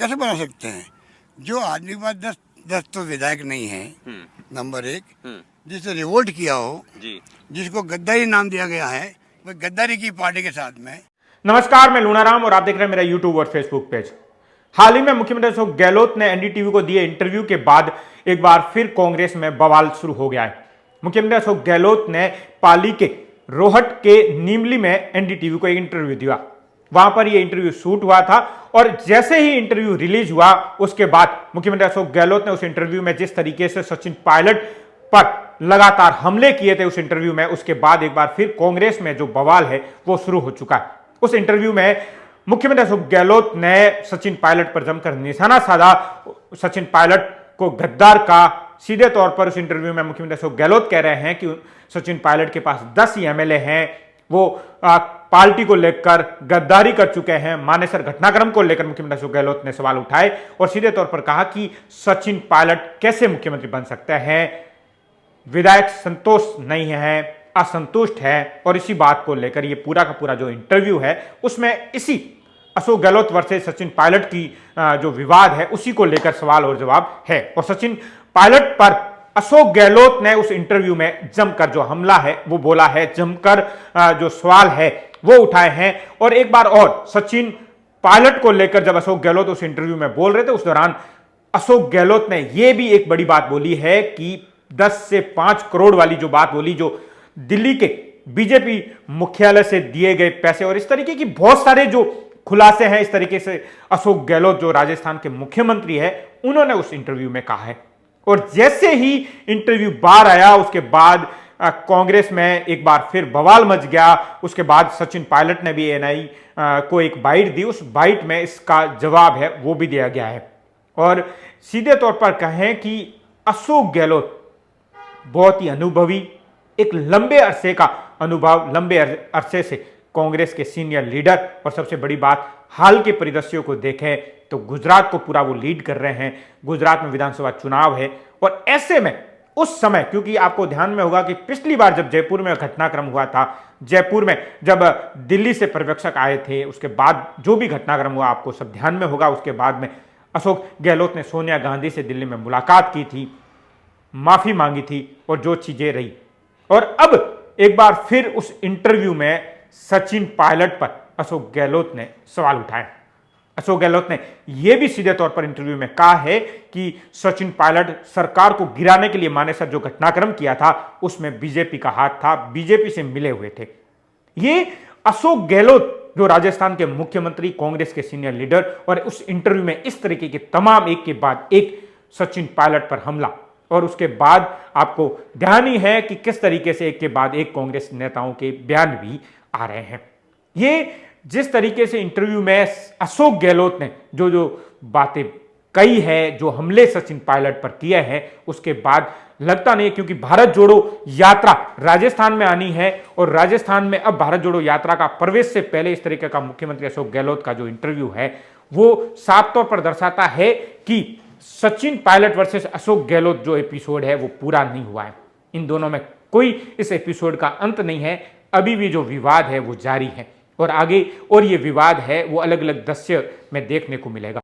कैसे बना सकते हैं? जो आदमी के पास 10 तो विधायक नहीं है, नंबर एक, जिसने रिवोल्ट किया हो जी, जिसको गद्दारी नाम दिया गया है, वह गद्दारी की पार्टी के साथ में। नमस्कार, मैं लूनाराम और आप देख रहे हैं मेरा यूट्यूब और फेसबुक पेज। हाल ही में मुख्यमंत्री अशोक गहलोत ने एनडीटीवी को दिए इंटरव्यू के बाद एक बार फिर कांग्रेस में बवाल शुरू हो गया है। मुख्यमंत्री अशोक गहलोत ने पाली के रोहट के नीमली में एनडीटीवी को एक इंटरव्यू दिया। वहां पर यह इंटरव्यू शूट हुआ था और जैसे ही इंटरव्यू रिलीज हुआ उसके बाद मुख्यमंत्री अशोक गहलोत ने उस इंटरव्यू में जिस तरीके से सचिन पायलट पर लगातार हमले किए थे उस इंटरव्यू में, उसके बाद एक बार फिर कांग्रेस में जो बवाल है वो शुरू हो चुका है। उस इंटरव्यू में मुख्यमंत्री अशोक गहलोत ने सचिन पायलट पर जमकर निशाना साधा। सचिन पायलट को गद्दार का सीधे तौर पर उस इंटरव्यू में मुख्यमंत्री अशोक गहलोत कह रहे हैं कि सचिन पायलट के पास 10 ही एमएलए हैं, वो पार्टी को लेकर गद्दारी कर चुके हैं। मानेसर घटनाक्रम को लेकर मुख्यमंत्री अशोक गहलोत ने सवाल उठाए और सीधे तौर पर कहा कि सचिन पायलट कैसे मुख्यमंत्री बन सकते हैं। विधायक संतोष नहीं है, असंतुष्ट है और इसी बात को लेकर ये पूरा का पूरा जो इंटरव्यू है उसमें इसी अशोक गहलोत वर्सेस सचिन पायलट की जो विवाद है उसी को लेकर सवाल और जवाब है। और सचिन पायलट पर अशोक गहलोत ने उस इंटरव्यू में जमकर जो हमला है वो बोला है, जमकर जो सवाल है वो उठाए हैं। और एक बार और सचिन पायलट को लेकर जब अशोक गहलोत उस इंटरव्यू में बोल रहे थे उस दौरान अशोक गहलोत ने यह भी एक बड़ी बात बोली है कि 10 से 5 करोड़ वाली जो बात बोली, जो दिल्ली के बीजेपी मुख्यालय से दिए गए पैसे और इस तरीके की बहुत सारे जो खुलासे हैं, इस तरीके से अशोक गहलोत जो राजस्थान के मुख्यमंत्री है उन्होंने उस इंटरव्यू में कहा है। और जैसे ही इंटरव्यू बाहर आया उसके बाद कांग्रेस में एक बार फिर बवाल मच गया। उसके बाद सचिन पायलट ने भी एएनआई को एक बाइट दी, उस बाइट में इसका जवाब है वो भी दिया गया है। और सीधे तौर पर कहें कि अशोक गहलोत बहुत ही अनुभवी, एक लंबे अरसे का अनुभव, लंबे अरसे से कांग्रेस के सीनियर लीडर, और सबसे बड़ी बात हाल के परिदृश्यों को देखें तो गुजरात को पूरा वो लीड कर रहे हैं। गुजरात में विधानसभा चुनाव है और ऐसे में उस समय, क्योंकि आपको ध्यान में होगा कि पिछली बार जब जयपुर में घटनाक्रम हुआ था, जयपुर में जब दिल्ली से पर्यवेक्षक आए थे, उसके बाद जो भी घटनाक्रम हुआ आपको सब ध्यान में होगा। उसके बाद में अशोक गहलोत ने सोनिया गांधी से दिल्ली में मुलाकात की थी, माफी मांगी थी और जो चीजें रही। और अब एक बार फिर उस इंटरव्यू में सचिन पायलट पर अशोक गहलोत ने सवाल उठाए। अशोक गहलोत ने यह भी सीधे तौर पर इंटरव्यू में कहा है कि सचिन पायलट सरकार को गिराने के लिए मानेसर जो घटनाक्रम किया था उसमें बीजेपी का हाथ था, बीजेपी से मिले हुए थे। ये अशोक गहलोत जो राजस्थान के मुख्यमंत्री, कांग्रेस के सीनियर लीडर, और उस इंटरव्यू में इस तरीके के तमाम एक के बाद एक सचिन पायलट पर हमला, और उसके बाद आपको ध्यान ही है कि किस तरीके से एक के बाद एक कांग्रेस नेताओं के बयान भी आ रहे हैं। ये जिस तरीके से इंटरव्यू में अशोक गहलोत ने जो जो बातें कही है, जो हमले सचिन पायलट पर किए हैं, उसके बाद लगता नहीं, क्योंकि भारत जोड़ो यात्रा राजस्थान में आनी है और राजस्थान में अब भारत जोड़ो यात्रा का प्रवेश से पहले इस तरीके का मुख्यमंत्री अशोक गहलोत का जो इंटरव्यू है वो साफ तौर पर दर्शाता है कि सचिन पायलट वर्सेस अशोक गहलोत जो एपिसोड है वो पूरा नहीं हुआ है। इन दोनों में कोई इस एपिसोड का अंत नहीं है, अभी भी जो विवाद है वो जारी है और आगे और ये विवाद है वो अलग अलग दृश्य में देखने को मिलेगा।